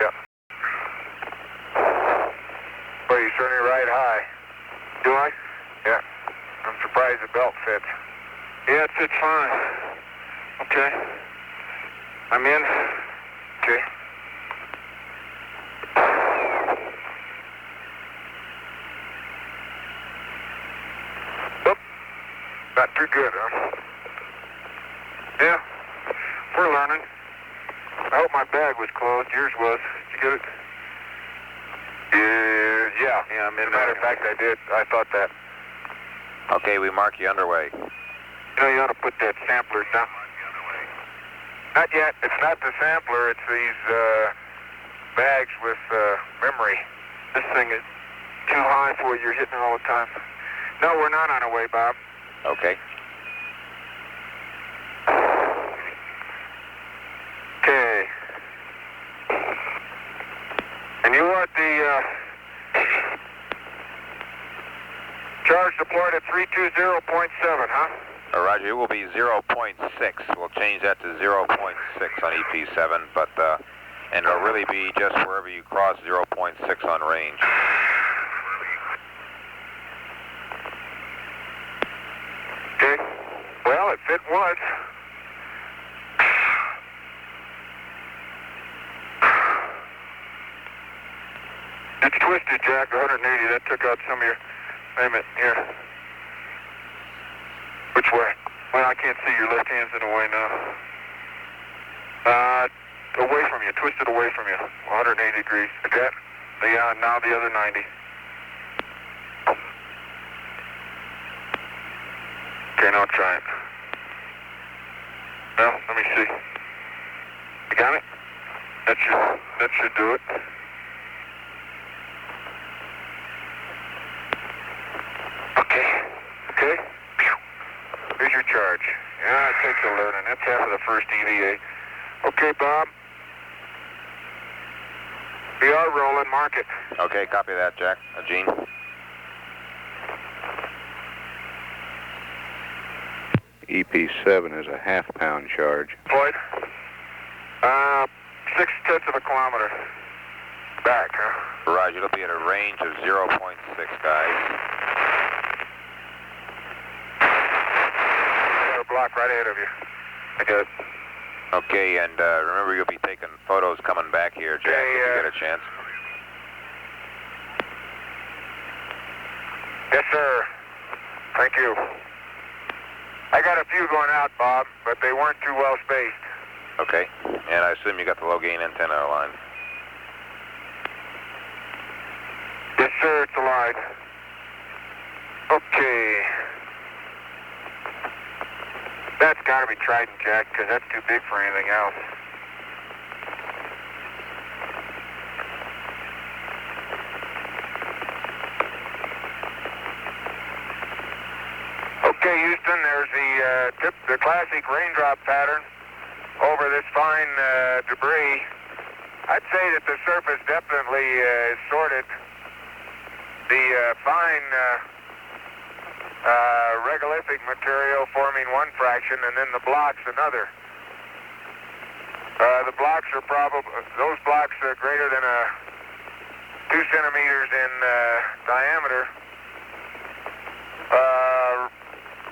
Yep. Well, you certainly ride high. Do I? Yeah. I'm surprised the belt fits. Yeah, it fits fine. Okay. I'm in. Okay. Oop. Not too good, huh? Yeah. We're learning. I hope my bag was closed. Yours was. Did you get it? Yeah. Yeah, I'm in. As a matter of fact, I did. I thought that. Okay, we mark you underway. You know, you ought to put that sampler down. Not yet. It's not the sampler. It's these bags with memory. This thing is too high for you. You're hitting it all the time. No, we're not on our way, Bob. Okay. Okay. And you want the charge deployed at 320.7, huh? Roger, it will be 0.6. We'll change that to 0.6 on EP7, but and it'll really be just wherever you cross 0.6 on range. Okay. Well, it fit once. It's twisted, Jack. 180. That took out some of your. Wait a minute. Here. Which way? Well, I can't see. Your left hand's in the way now. Away from you. Twist it away from you. 180 degrees. Like that? Yeah, now the other 90. Okay, now try it. Well, let me see. You got it? That should do it. Okay. Here's your charge. Yeah, it takes a learning. That's half of the first EVA. Okay, Bob. We are rolling. Mark it. Okay, copy that, Jack. Gene? EP7 is a half-pound charge. Floyd? 6/10 of a kilometer. Back, huh? Roger, it'll be at a range of 0.6, guys. Got a block right ahead of you. I got it. Okay, and remember you'll be taking photos coming back here, Jack, Okay, if you get a chance. Yes, sir. Thank you. I got a few going out, Bob, but they weren't too well spaced. Okay, and I assume you got the low-gain antenna aligned. Yes, sir, it's aligned. Okay. That's got to be Trident, Jack, because that's too big for anything else. Okay, Houston, there's the classic raindrop pattern over this fine debris. I'd say that the surface definitely is sorted. The fine regolithic material forming one fraction, and then the blocks another. The blocks are those blocks are greater than 2 centimeters in diameter.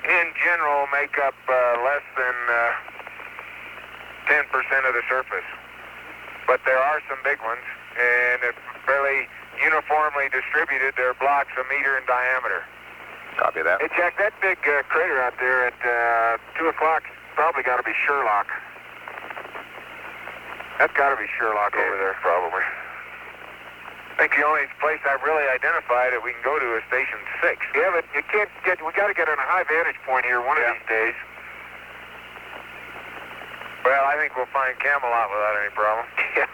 In general, make up less than 10% of the surface. But there are some big ones, and if fairly uniformly distributed, they're blocks a meter in diameter. Copy that. Hey, Jack, that big crater out there at 2 o'clock probably got to be Sherlock. That's got to be Sherlock over there, probably. I think the only place I've really identified that we can go to is Station 6. Yeah, but you can't get, we got to get on a high vantage point here one of these days. Well, I think we'll find Camelot without any problem. Yeah.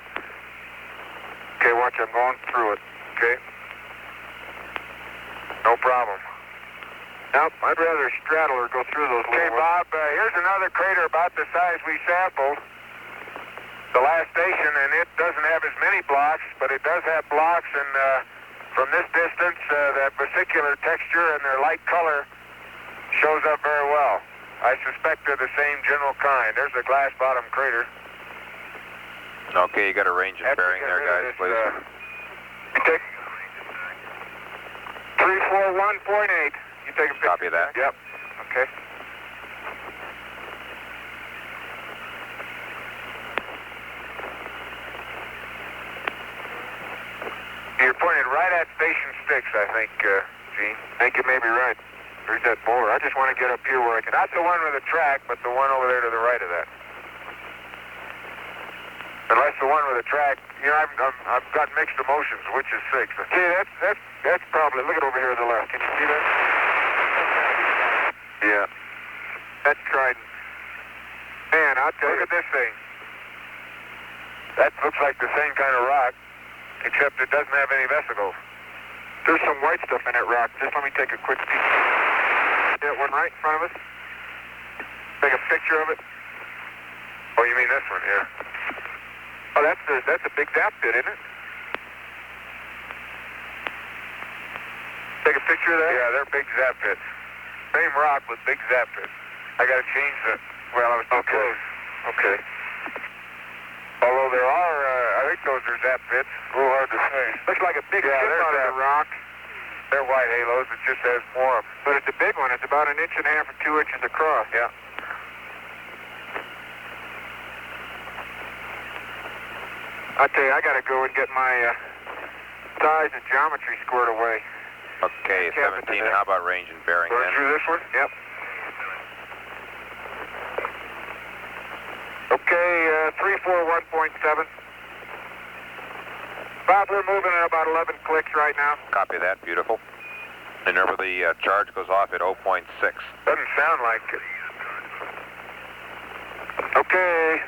Okay, watch, I'm going through it. Okay. No problem. Nope, I'd rather straddle or go through those. Okay, Bob, here's another crater about the size we sampled. The last station, and it doesn't have as many blocks, but it does have blocks, and from this distance, that vesicular texture and their light color shows up very well. I suspect they're the same general kind. There's a glass bottom crater. Okay, you got a range and bearing there, guys, please. Take 341.8. You take a picture. Copy that. Yep. Okay. You're pointed right at Station 6, I think, Gene. I think you may be right. There's that boulder. I just want to get up here where I can... Not the one with the track, but the one over there to the right of that. Unless the one with the track... You know, I've got mixed emotions. Which is 6? See, that's probably... Look at over here to the left. Can you see that? Yeah. That's Trident. Man, I'll tell you... Look at this thing. That looks like the same kind of rock, except it doesn't have any vesicles. There's some white stuff in that rock. Just let me take a quick peek. That one right in front of us? Take a picture of it? Oh, you mean this one, yeah. Oh, that's a big zap pit, isn't it? Take a picture of that? Yeah, they're big zap pits. Same rock with big zap pits. I gotta change the... Well, I was too close. Okay. Although there are, I think those are zap pits. A little hard to say. Looks like a big chip out of the rock. They're white halos. It just has more of them. But it's a big one. It's about 1.5 inches or 2 inches across. Yeah. I tell you, I got to go and get my size and geometry squared away. Okay, 17. How about range and bearing Going then? through this one? Yep. Okay, 341.7. Bob, we're moving at about 11 clicks right now. Copy that. Beautiful. And remember, the charge goes off at 0.6. Doesn't sound like it. Okay.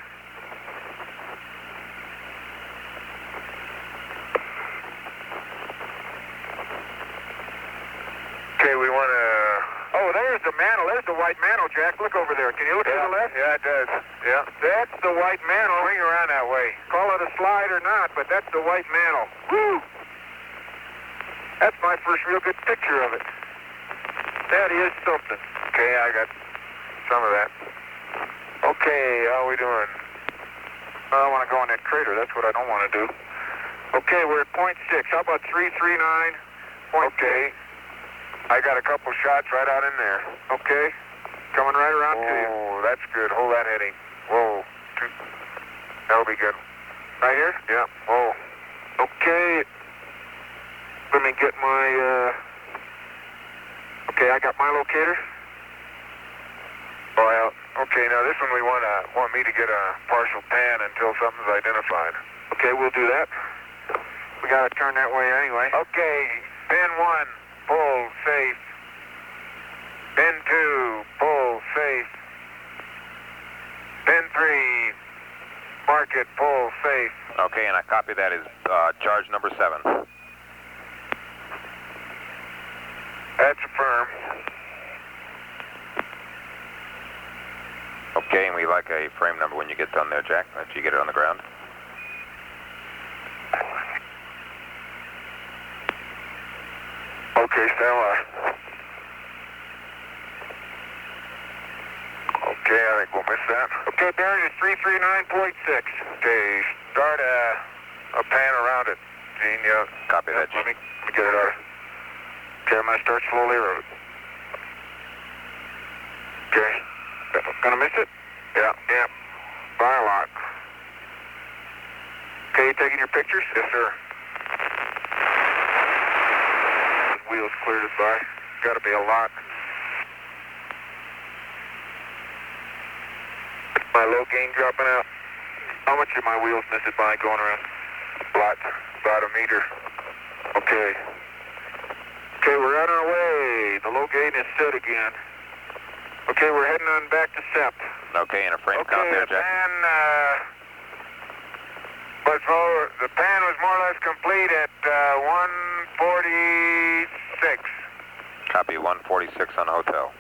Okay, we want to... Oh, there's the mantle. There's the white mantle, Jack. Look over there. Can you look to the left? Yeah, it does. Yeah. That's the white mantle. Swing around that way. Call it a slide or not, but that's the white mantle. Woo! That's my first real good picture of it. That is something. Okay, I got some of that. Okay, how are we doing? I want to go in that crater. That's what I don't want to do. Okay, we're at 0.6. How about 339? Okay. I got a couple shots right out in there. Okay. Coming right around to you. Oh, that's good. Hold that heading. Whoa. That'll be good. Right here? Yeah. Whoa. Okay. Let me get my, okay, I got my locator. Oh, yeah. Okay, now this one we want me to get a partial pan until something's identified. Okay, we'll do that. We got to turn that way anyway. Okay, pin 1. Pull, safe. Pin 2, pull, safe. Pin 3, mark it, pull, safe. Okay, and I copy that as charge number 7. That's affirmed. Okay, and we like a frame number when you get done there, Jack, after you get it on the ground. Okay, stand by. Okay, I think we'll miss that. Okay, bearing is 339.6. Okay, start a pan around it, Gene. Yeah. Copy that, Let me get it out. Okay, I'm going to start slowly around it. Okay. Gonna miss it? Yeah. Yeah. By a lot. Okay, you taking your pictures? Yes, sir. Wheels cleared it by. Got to be a lot. My low gain dropping out. How much did my wheels miss it by going around? A lot. About a meter. Okay. Okay, we're on our way. The low gain is set again. Okay, we're heading on back to SEP. Okay, and a frame count there, Jack. The pan was more or less complete at 146. Copy, 146 on hotel.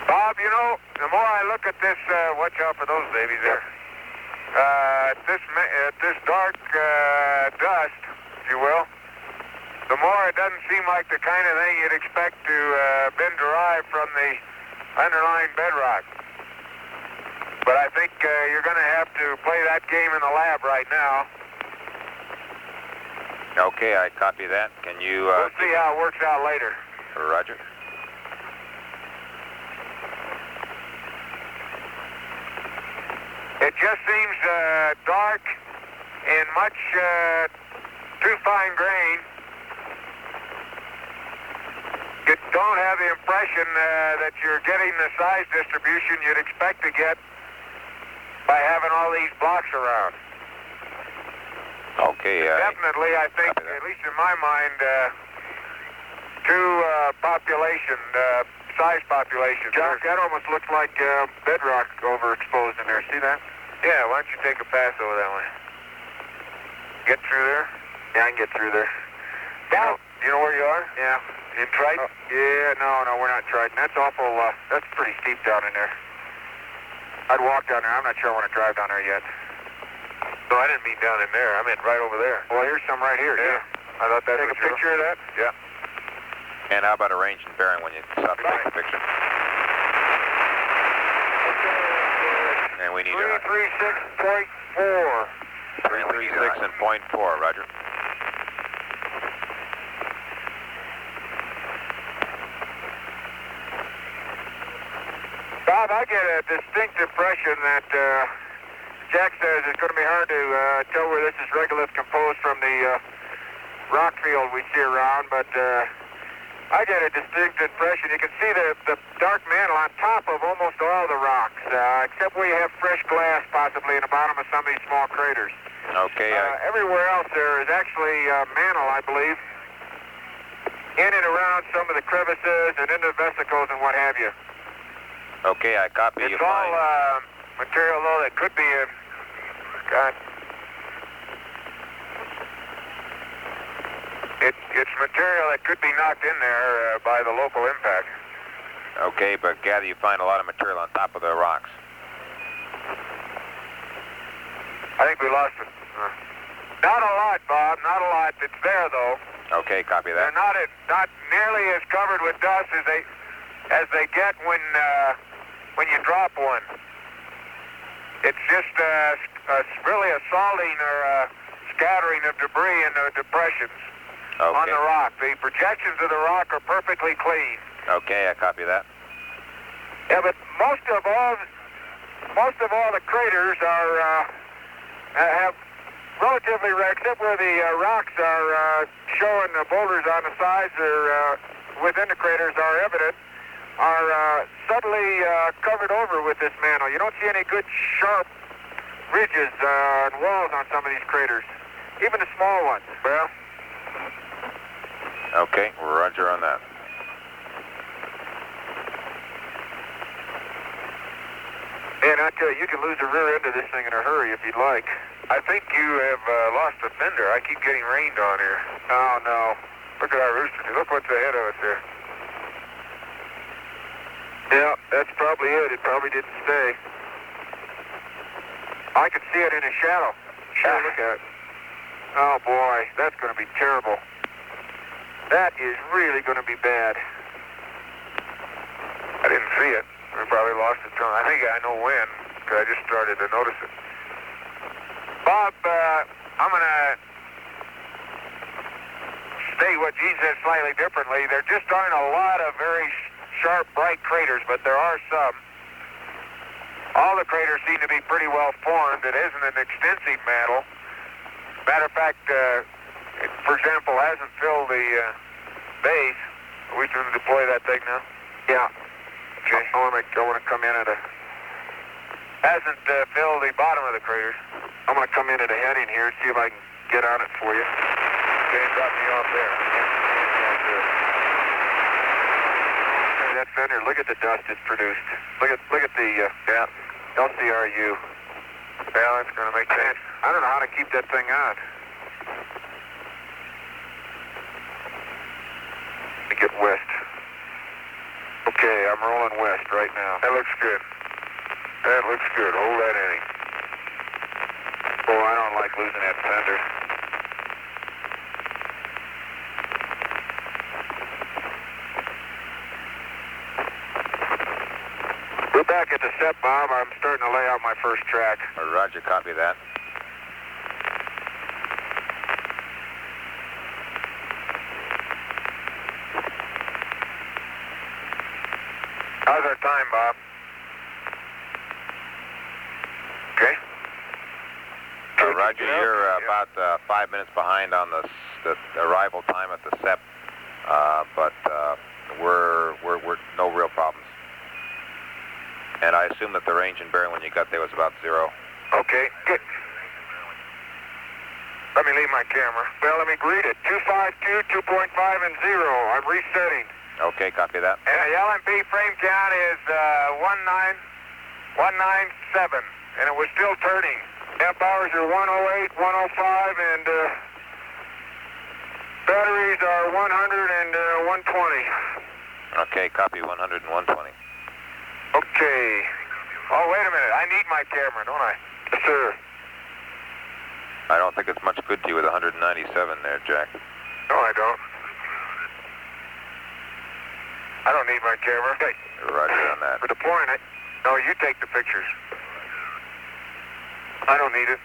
Bob, you know, the more I look at this, watch out for those babies there. This dark dust, if you will, the more it doesn't seem like the kind of thing you'd expect to been derived from the underlying bedrock. But I think you're going to have to play that game in the lab right now. Okay, I copy that. Can you... we'll see how it works out later. Roger. It just seems dark and much too fine grain. You don't have the impression that you're getting the size distribution you'd expect to get by having all these blocks around. Okay. Definitely, I think, at least in my mind, two size populations. Jock, that almost looks like bedrock overexposed in there. See that? Yeah, why don't you take a pass over that way? Get through there? Yeah, I can get through there. You know where you are? Yeah. In Triton? Yeah, no, we're not Triton. That's awful, that's pretty steep down in there. I'd walk down there. I'm not sure I want to drive down there yet. No, I didn't mean down in there. I meant right over there. Well, here's some right here. Yeah. I thought that's Take a picture of that? Yeah. And how about a range and bearing when you stop to take a picture? And we need 336.4. 336 and .4, Roger. Bob, I get a distinct impression that Jack says it's going to be hard to tell where this is regolith composed from the rock field we see around, but I get a distinct impression. You can see the dark mantle on top of almost all the rocks, except where you have fresh glass possibly in the bottom of some of these small craters. Okay. Everywhere else there is actually mantle, I believe, in and around some of the crevices and in the vesicles and what have you. Okay, I copy you. It's all material, though, that could be it's material that could be knocked in there by the local impact. Okay, but gather you find a lot of material on top of the rocks. I think we lost it. Not a lot, Bob, not a lot. It's there, though. Okay, copy that. They're not nearly as covered with dust as they get when you drop one. It's just really a salting or a scattering of debris in the depressions on the rock. The projections of the rock are perfectly clean. Okay, I copy that. Yeah, but most of all the craters have relatively red, except where the rocks are showing the boulders on the sides or within the craters are evident, are subtly covered over with this mantle. You don't see any good sharp ridges and walls on some of these craters, even the small ones. Well, okay, roger on that. and I tell you, you can lose the rear end of this thing in a hurry if you'd like. I think you have lost a fender. I keep getting rained on here. Oh, no. Look at our rooster. Look what's ahead of us there. Yeah, that's probably it. It probably didn't stay. I can see it in his shadow. Sure, look at it. Oh, boy. That's going to be terrible. That is really going to be bad. I didn't see it. We probably lost it. I think I know when, because I just started to notice it. Bob, I'm going to state what Gene said slightly differently. There just aren't a lot of very sharp, bright craters, but there are some. All the craters seem to be pretty well formed. It isn't an extensive mantle. Matter of fact, it, for example, hasn't filled the base. Are we going to deploy that thing now? Yeah. Okay. I want to come in at a... Hasn't filled the bottom of the craters. I'm going to come in at a heading here, see if I can get on it for you. Okay, drop me off there. Hey, that fender, look at the dust it's produced. Look at the LCRU. Yeah, that's going to make sense. I don't know how to keep that thing on. Let me get west. Okay, I'm rolling west right now. That looks good. That looks good. Hold that in. Oh, I don't like losing that fender. We're back at the SEP, Bob. I'm starting to lay out my first track. Roger, copy that. How's our time, Bob? Okay. Roger, you're about 5 minutes behind on the arrival time at the SEP, but we're no real problems. And I assume that the range and bearing when you got there was about 0. Okay, good. Let me leave my camera. Well, let me read it. 252, 2.5, and 0. I'm resetting. Okay, copy that. And the LMP frame count is 19197, and it was still turning. Amp hours are 108, 105, and batteries are 100 and 120. Okay, copy 100 and 120. Okay. Oh, wait a minute. I need my camera, don't I? Yes, sir. I don't think it's much good to you with 197 there, Jack. No, I don't. I don't need my camera. Hey, Roger on that. for deploying it. No, you take the pictures. I don't need it.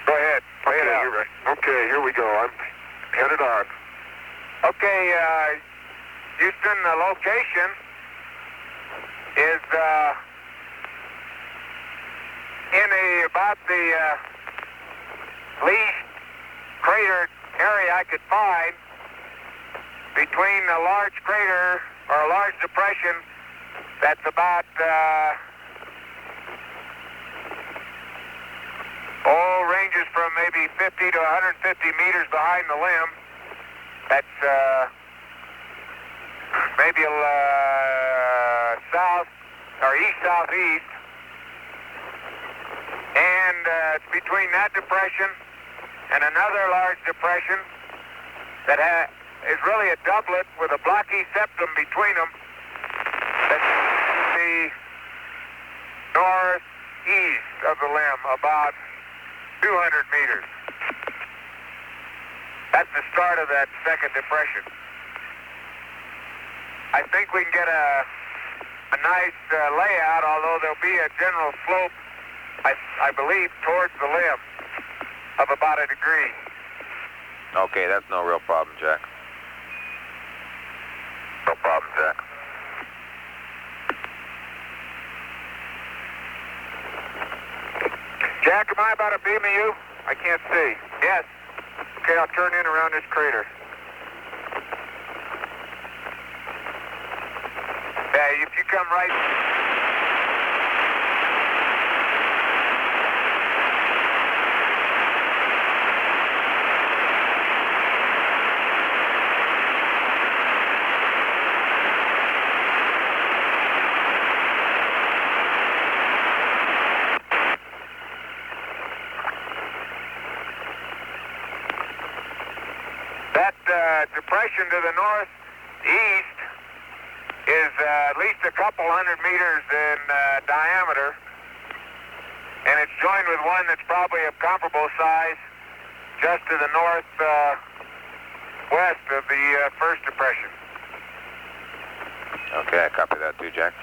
Go ahead. Lay it out. You're right. Okay, here we go. I'm headed on. Okay, Houston, the location is in about the least crater area I could find between a large crater or a large depression that's about ranges from maybe 50 to 150 meters behind the limb. That's maybe south or east-southeast, and it's between that depression and another large depression that is really a doublet with a blocky septum between them. That's the northeast of the limb, about 200 meters. That's the start of that second depression. I think we can get a nice layout, although there'll be a general slope, I believe, towards the limb of about a degree. Okay, that's no real problem, Jack. No problem, Jack. Jack, am I about a beam of you? I can't see. Yes. Okay, I'll turn in around this crater. Yeah, if you come right... depression to the northeast is at least a couple hundred meters in diameter, and it's joined with one that's probably of comparable size just to the northwest of the first depression. Okay, I copy that too, Jack.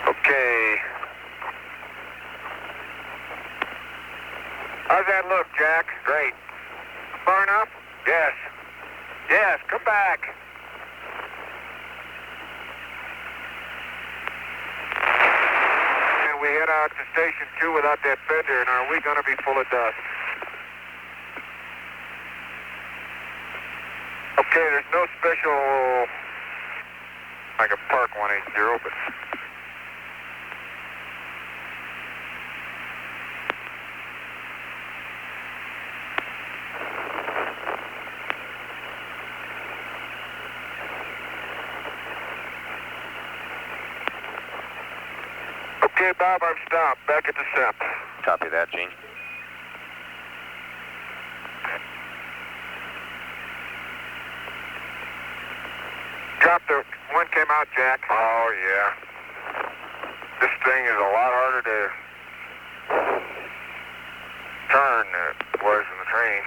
Okay. How's that look, Jack? Great. Far enough? Yes. Yes, come back. And we head out to Station 2 without that fender, and are we going to be full of dust? Okay, there's no special... I can park 180, but... Okay, Bob, I'm stopped. Back at the SEP. Copy that, Gene. Drop the one came out, Jack. Oh, yeah. This thing is a lot harder to turn than it was in the train.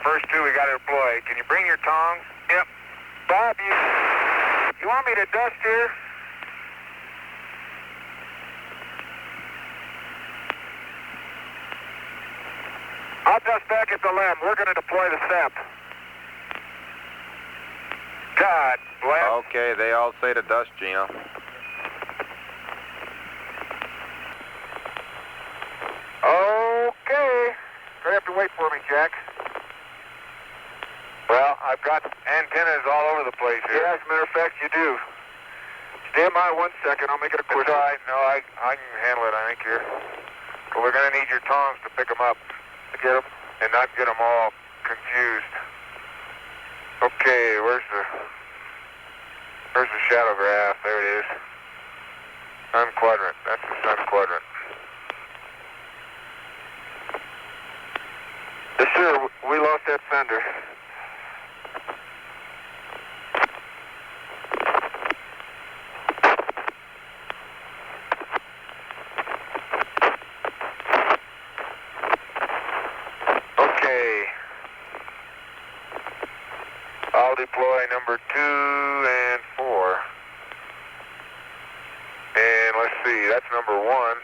first two we got to deploy. Can you bring your tongs? Yep. Bob, you want me to dust here? I'll dust back at the LEM. We're going to deploy the SEP. God bless. Okay, they all say to dust, Gino. Okay. You're going to have to wait for me, Jack. Well, I've got antennas all over the place here. Yeah, as a matter of fact, you do. Stand by 1 second. I'll make it a quick. It's all right. No, I can handle it, I think, here. But we're going to need your tongs to pick them up. To get them? And not get them all confused. Okay, where's the shadow graph? There it is. Sun quadrant. That's the sun quadrant. Yes, sir. We lost that sender. Okay. I'll deploy number 2 and 4. And let's see, that's number 1.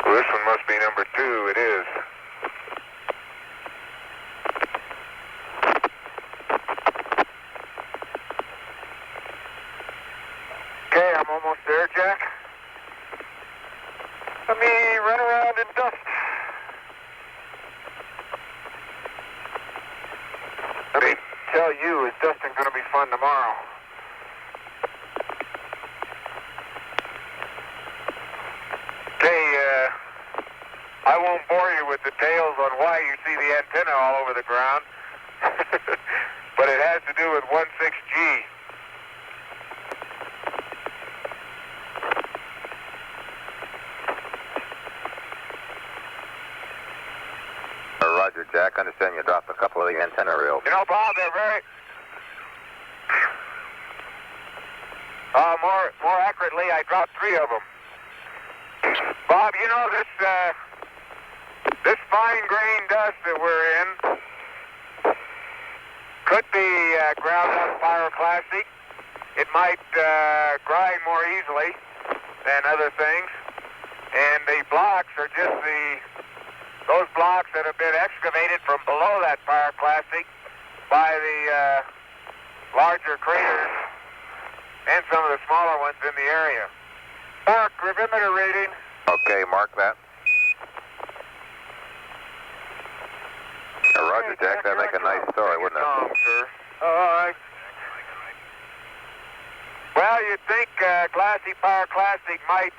Well, this one must be number 2. It is. Okay, I'm almost there, Jack. Let me run around and dust. Let me tell you, is dusting going to be fun tomorrow? Okay, I won't bore you with details on why you see the antenna all over the ground, but it has to do with 16G. Roger, Jack. Understand you dropped a couple of the antenna reels. You know, Bob, they're very... more accurately, I dropped 3 of them. Bob, you know, this fine grain dust that we're in could be ground up pyroclastic. It might grind more easily than other things. And the blocks are just those blocks that have been excavated from below that pyroclastic by the larger craters and some of the smaller ones in the area. Mark, gravimeter reading. Okay, mark that. Roger, Jack. That'd make a nice story, wouldn't it? Sir. All right. Well, you'd think glassy pyroclastic might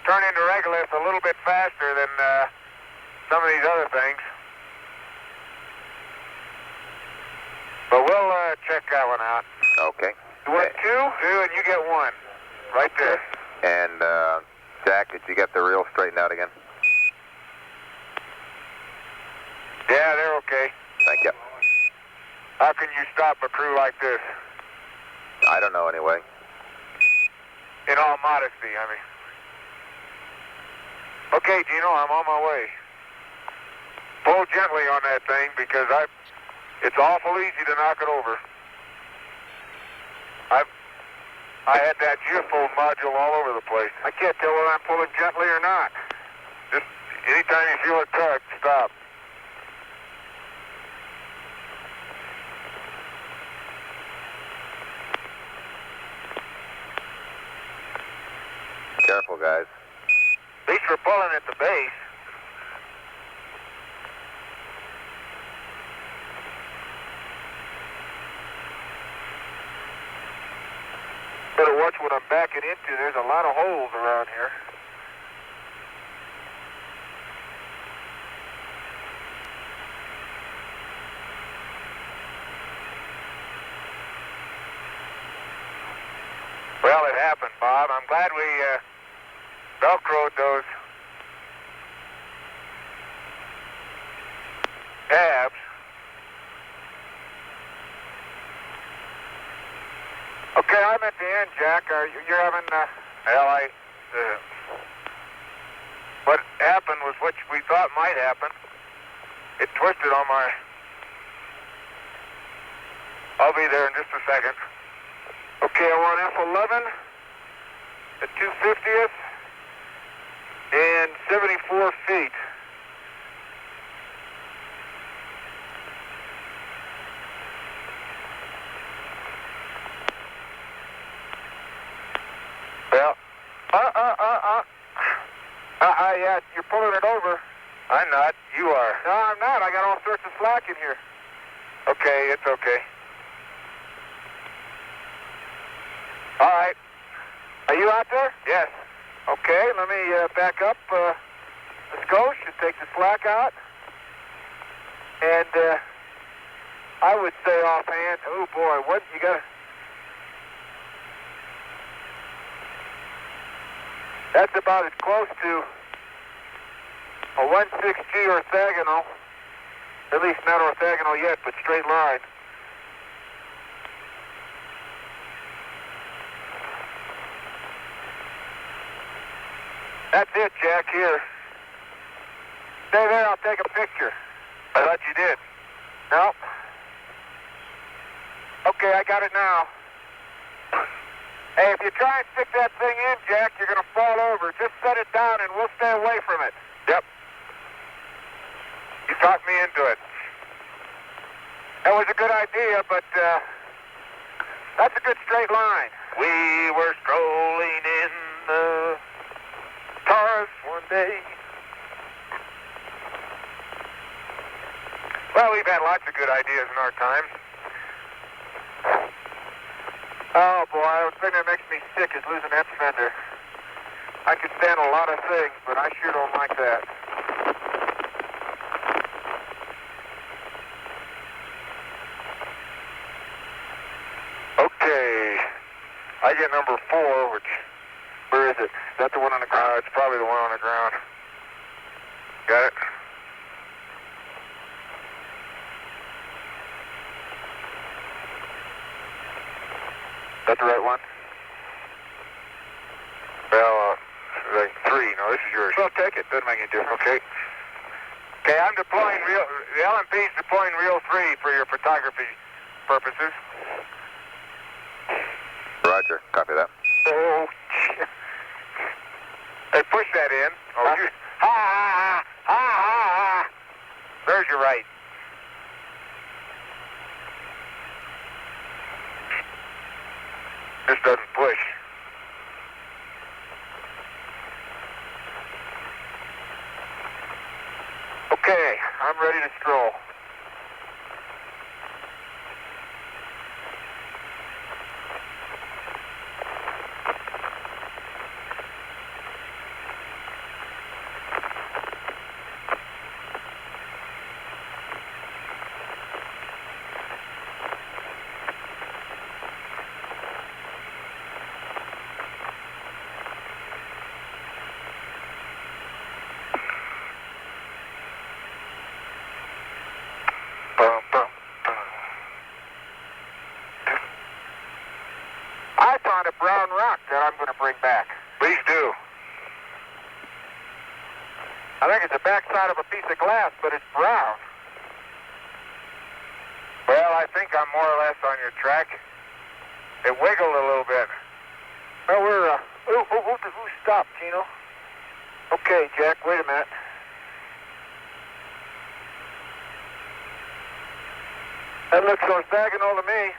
turn into regolith a little bit faster than some of these other things. But we'll check that one out. Okay. You want 2? 2, and you get 1. Right there. And, Jack, did you get the reel straightened out again? Yeah, they're okay. Thank you. How can you stop a crew like this? I don't know, anyway. In all modesty, I mean. Okay, Gino, I'm on my way. Pull gently on that thing because it's awful easy to knock it over. I had that geofold module all over the place. I can't tell whether I'm pulling gently or not. Just anytime you feel it tug, stop. Careful, guys. At least we're pulling at the base. Better watch what I'm backing into. There's a lot of holes around here. Well, it happened, Bob. I'm glad we Velcroed those tabs. Okay, I'm at the end, Jack. You're having, what happened was what we thought might happen. It twisted on my... I'll be there in just a second. Okay, I want F11 at 250th and 74 feet. Well, yeah, you're pulling it over. I'm not. You are. No, I'm not. I got all sorts of slack in here. Okay, it's okay. All right. Are you out there? Yes. Okay, let me back up the skosh and take the slack out. And I would say offhand, oh boy, what you got? That's about as close to a 1/6G orthogonal, at least not orthogonal yet, but straight line. That's it, Jack, here. Stay there, I'll take a picture. I thought you did. No. Okay, I got it now. Hey, if you try and stick that thing in, Jack, you're going to fall over. Just set it down and we'll stay away from it. Yep. You talked me into it. That was a good idea, but that's a good straight line. We were strolling in the stars one day. Well, we've had lots of good ideas in our time. Oh, boy, the thing that makes me sick is losing that fender. I can stand a lot of things, but I sure don't like that. Okay. I get number 4, which... Where is it? Is that the one on the ground? It's probably the one on the ground. Got it? Is that the right one? Well, like 3. No, this is yours. Well, take it. Doesn't make any difference. Okay. Okay, I'm deploying the LMP's deploying reel 3 for your photography purposes. Roger. Copy that. Oh, shit. Hey, push that in. Oh, you... Ha, ha, ha, ha, ha. There's your right. This doesn't push. Okay, I'm ready to stroll. I found a brown rock that I'm going to bring back. Please do. I think it's the backside of a piece of glass, but it's brown. Well, I think I'm more or less on your track. It wiggled a little bit. Well, we're, who stopped, Tino? Okay, Jack, wait a minute. That looks orthogonal to me.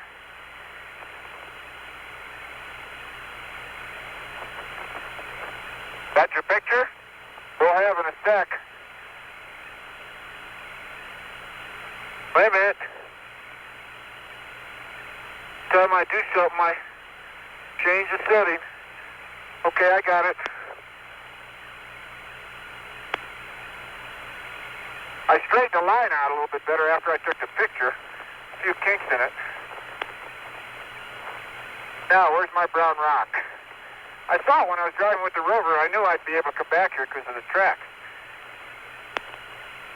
That's your picture? We'll have in a sec. Wait a minute. Time I do something, I change the setting. Okay, I got it. I straightened the line out a little bit better after I took the picture. A few kinks in it. Now, where's my brown rock? I thought when I was driving with the rover, I knew I'd be able to come back here because of the tracks.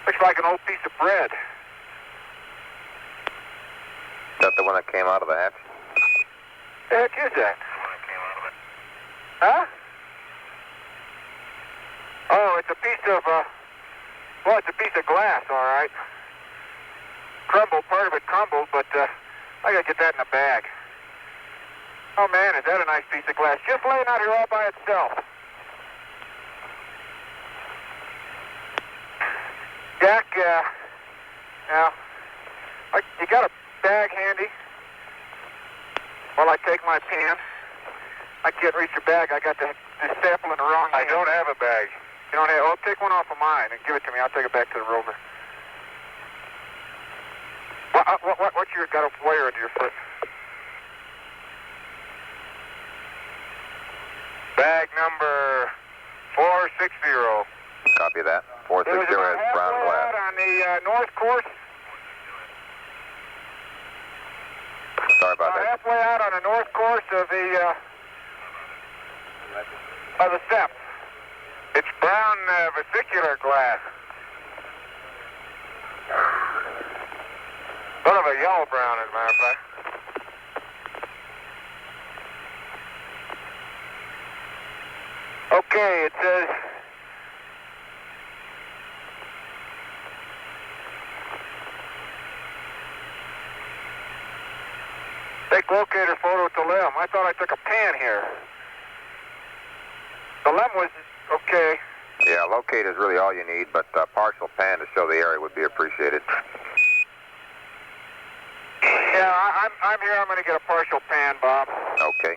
Looks like an old piece of bread. that the one that came out of the hatch? The heck is that? Huh? Oh, it's a piece of, well, it's a piece of glass, all right. Crumbled, part of it crumbled, but I gotta get that in a bag. Oh man, is that a nice piece of glass? Just laying out here all by itself. Jack, now, you got a bag handy? While I take my pan. I can't reach your bag. I got the sample in the wrong hand. I don't have a bag. You don't have, oh, take one off of mine and give it to me. I'll take it back to the rover. What you got a wire under your foot? Bag number 460. Copy that. 460 has brown glass. Out on the north course. Sorry about that. Halfway out on the north course of the SEP. It's brown vesicular glass. Sort of a yellow brown, as a matter of fact. Okay, it says take locator photo to LEM. I thought I took a pan here. The LEM was okay. Yeah, locate is really all you need, but partial pan to show the area would be appreciated. Yeah, I'm here. I'm going to get a partial pan, Bob. Okay.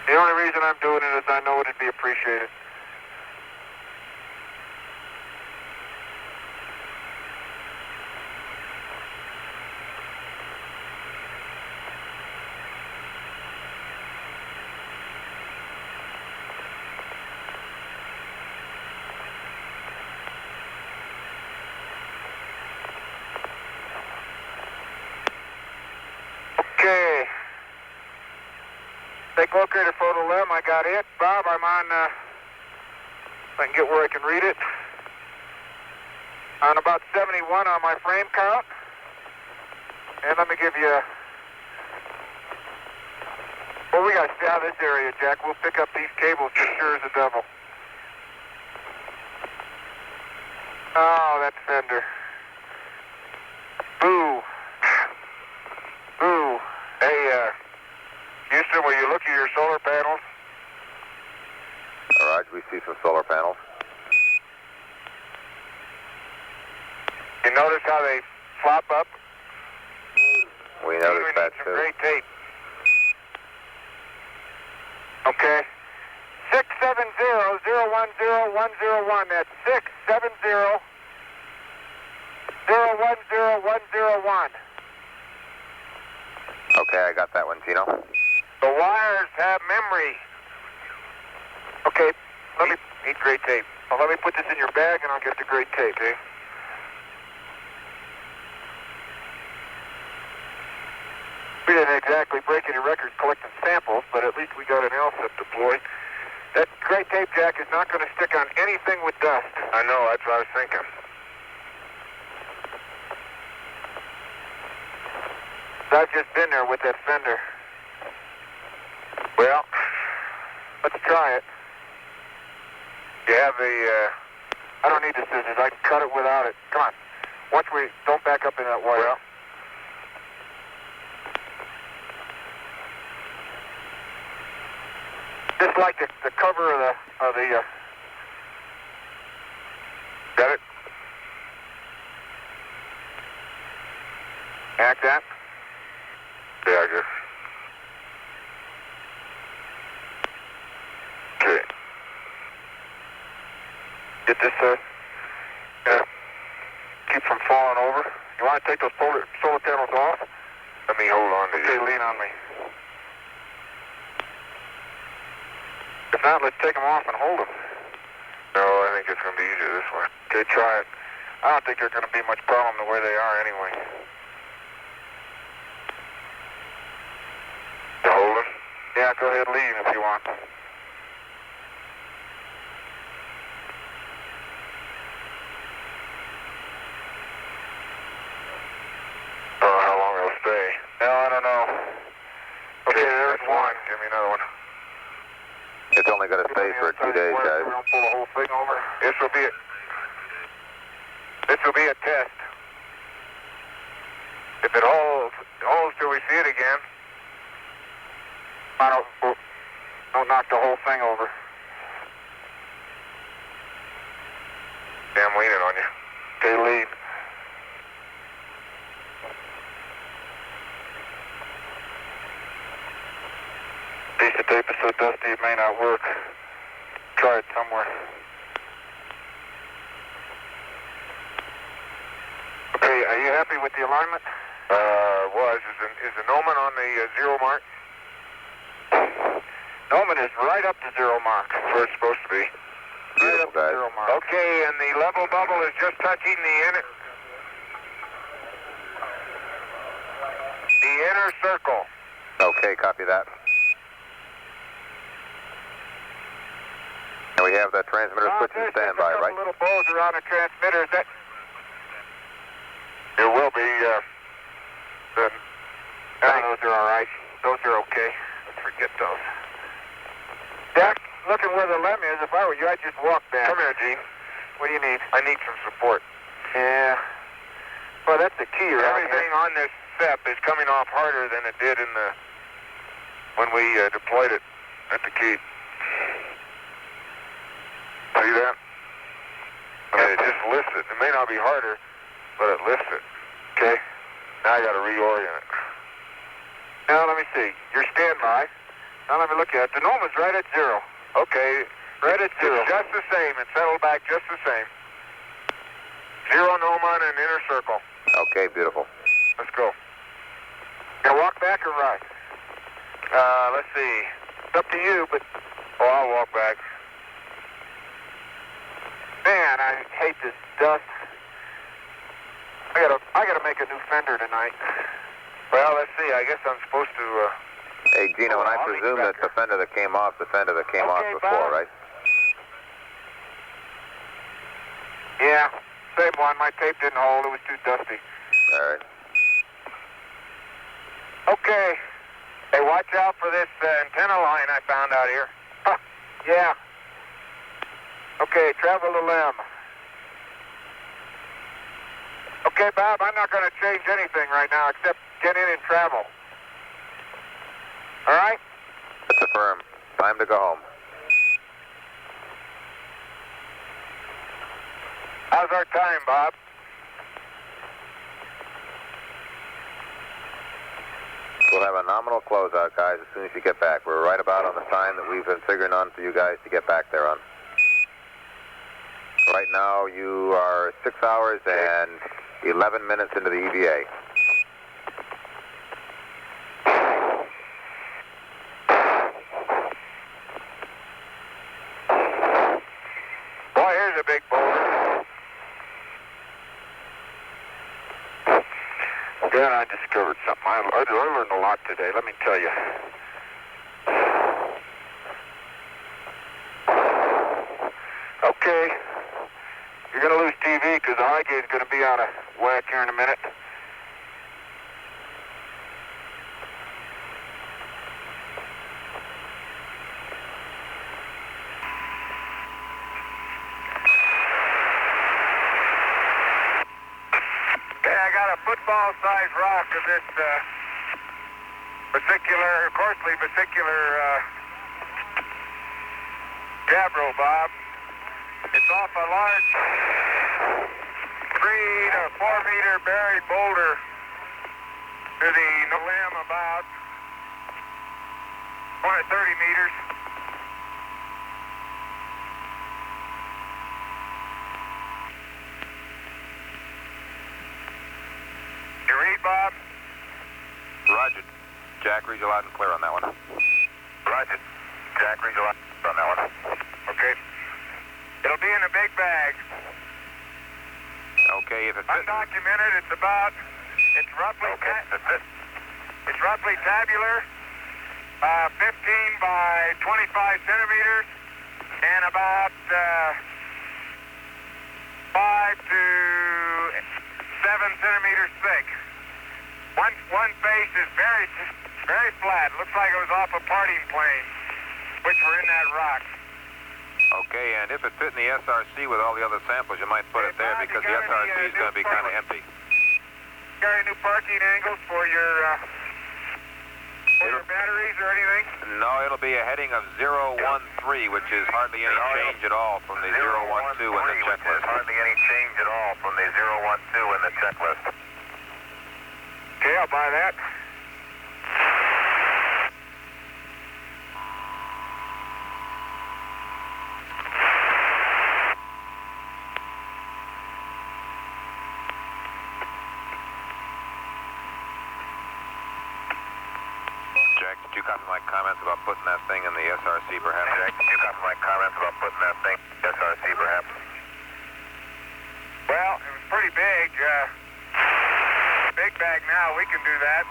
The only reason I'm doing it is I know it'd be appreciated. Okay. Take locator photo LEM. I got it. Bob, I'm on, if I can get where I can read it. On about 71 on my frame count. And let me give you, well, we got to stay out of this area, Jack. We'll pick up these cables just sure as the devil. Oh, that fender. Boo. Boo. Hey, Houston, will you look at your solar panels? All right, we see some solar panels. You notice how they flop up? We noticed that some too. great tape. Okay. 670-010-101. That's 670-010-101. Okay, I got that one, Tino. The wires have memory. Okay, let me Need great tape. well, let me put this in your bag and I'll get the great tape. Okay. We didn't exactly break any records collecting samples, but at least we got an LSEP deployed. That great tape, Jack, is not going to stick on anything with dust. I know, that's what I was thinking. I've just been there with that fender. Well, Let's try it. you have the, I don't need the scissors. I can cut it without it. Come on. Once we don't back up in that wire. well, Just like the cover of the got it? act that. Yeah, I guess. Okay. Get this keep from falling over. You want to take those solar panels off? Let me hold on to Okay, you. lean on me. If not, let's take them off and hold them. No, I think it's going to be easier this way. Okay, try it. I don't think there's going to be much problem the way they are anyway. You hold them? Yeah, go ahead, lean if you want. me another one. It's only going to stay for 2 days, guys. We don't pull the whole thing over. This will be a test. If it holds till we see it again. Don't knock the whole thing over. I'm leaning on you. Okay, lead. Piece of tape is so dusty it may not work. Try it somewhere. Okay, are you happy with the alignment? Is the Noman on the zero mark? Noman is right up to zero mark. That's where it's supposed to be. Right up to zero mark. Okay, and the level bubble is just touching the inner circle. Okay, copy that. And we have the transmitter switch in standby, right? Little bows around the transmitter. There will be. Those are all right. Those are okay. Let's forget those. Jack, looking where the LEM is, if I were you, I'd just walk back. Come here, Gene. What do you need? I need some support. Yeah. Well, that's the key, right? Everything on this SEP is coming off harder than it did when we deployed it at the Keep. See that? I mean, it just lifts it. It may not be harder, but it lifts it. Okay? Now I got to reorient it. Now, let me see. You're standby. Now let me look at it. The Noman's right at zero. Okay. Right at zero. It's just the same. It settled back just the same. Zero Noman and inner circle. Okay, beautiful. Let's go. Now walk back or ride? Let's see. It's up to you, but... Oh, I'll walk back. Man, I hate this dust. I gotta make a new fender tonight. Well, let's see. I guess I'm supposed to... Hey, Gino, and I presume that the fender that came off, off before, right? Yeah, same one. My tape didn't hold. It was too dusty. All right. Okay. Hey, watch out for this antenna line I found out here. Huh. Yeah. Okay, travel the LEM. Okay, Bob, I'm not going to change anything right now except get in and travel. All right? It's affirmed. Time to go home. How's our time, Bob? We'll have a nominal closeout, guys, as soon as you get back. We're right about on the time that we've been figuring on for you guys to get back there on. Right now, you are 6 hours and 11 minutes into the EVA. Boy, here's a big boulder. Yeah, I discovered something. I learned a lot today, let me tell you. Okay. You're going to lose TV because the high gate's going to be out of whack here in a minute. Okay, I got a football-sized rock of this coarsely particular gabbro, Bob. It's off a large 3 to 4 meter buried boulder to the limb about 30 meters. You read, Bob? Roger. Jack, read you loud and clear on that one. Roger. Jack, read you loud and clear on that one. Okay. It'll be in a big bag. Okay, if it's undocumented, it's roughly it's roughly tabular, 15 by 25 centimeters, and about 5 to 7 centimeters thick. One face is very Very flat. Looks like it was off a parting plane, which were in that rock. Okay, and if it fit in the SRC with all the other samples, you might put it there because the SRC is going to be kind of empty. Got any new parking angles for your batteries or anything? No, it'll be a heading of 013, which is hardly any change at all from the 012 in the checklist. Hardly any change at all from the 012 in the checklist. Okay, I'll buy that. Jack, did you copy my comments about putting that thing in the SRC perhaps? Jack, did you copy my comments about putting that thing in the SRC perhaps? Well, it was pretty big. Big bag now, we can do that.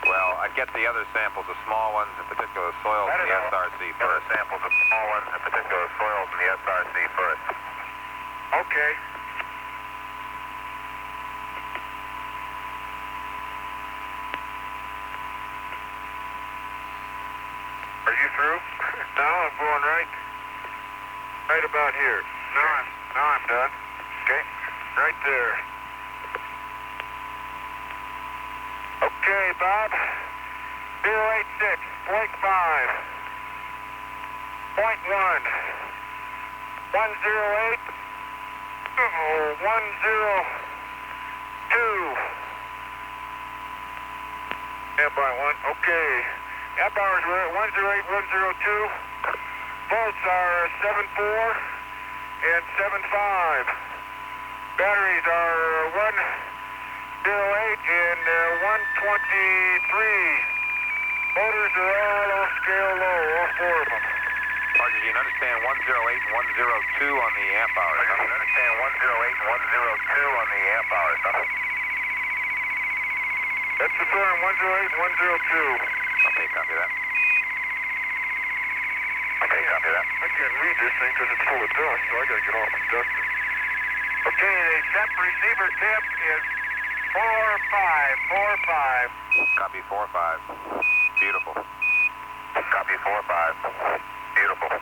Well, I'd get the other samples, the small ones, in particular soils in the SRC The first. samples of small ones, in particular soils in the SRC first. Okay. Are you through? No, I'm going right about here. Now I'm done. Okay, right there. Okay, Bob. 086.5. 0.1. 108. 102. Amp-1. Okay. Amp hours were at 108, 102. Volts are 74 and 75. Batteries are 108 and 123. Motors are all off scale low, all four of them. Argentine, understand 108 and 102 on the amp hours. Understand 108 and 102 on the amp hours. That's the firm, 108 and 102. Okay, copy that. Okay, copy that. I can't read this thing because it's full of dust, so I got to get off and dust it. Okay, the SEP receiver tip is 4545. Copy 45. Beautiful. Copy 45. Beautiful.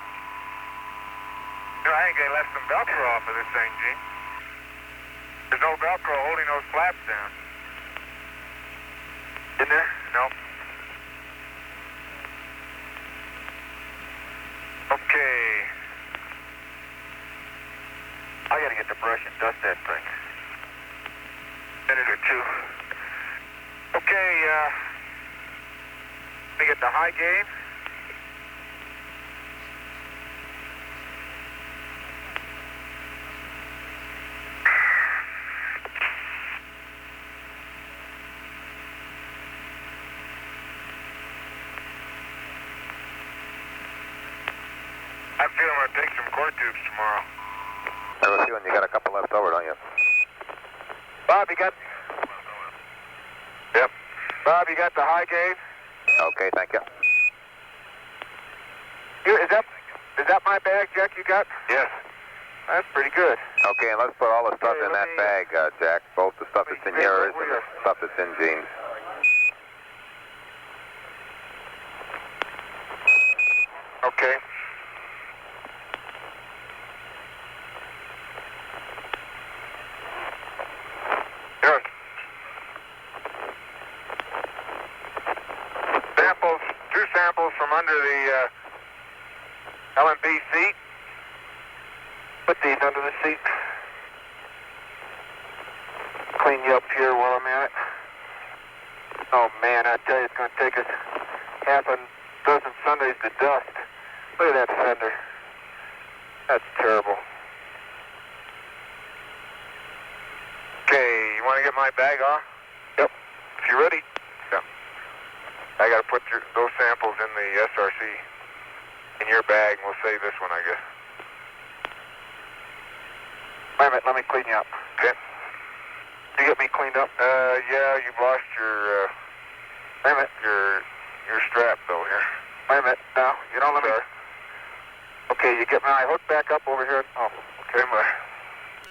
You know, I think they left some Velcro off of this thing, Gene. There's no Velcro holding those flaps down. Isn't there? No. Okay. I gotta get the brush and dust that thing. Minute or two. Okay, let me get the high gain. I'm feeling I'm gonna take some core tubes tomorrow. I have a feeling you got a couple left over, don't you? Bob, you got... Yep. Bob, you got the high gain? Okay, thank you. Is that my bag, Jack, you got? Yes. That's pretty good. Okay, and let's put all the stuff Okay, in let that me, bag, Jack. Both the stuff that's in see yours what and we the stuff that's in Gene's. Okay. Good. Two samples from under the LMB seat. Put these under the seat. Clean you up here while I'm at it. Oh man, I tell you, it's going to take us half a dozen Sundays to dust. Look at that fender. That's terrible. Okay, you want to get my bag off? Yep. If you're ready. Yeah. I got to put those samples in the SRC in your bag, and we'll save this one, I guess. Wait a minute, let me clean you up. Okay. You get me cleaned up? Yeah, you've lost your, wait a minute, your strap, though, here. Wait a minute, now, you don't let me... Okay, you get my hook back up over here. Oh, okay, my...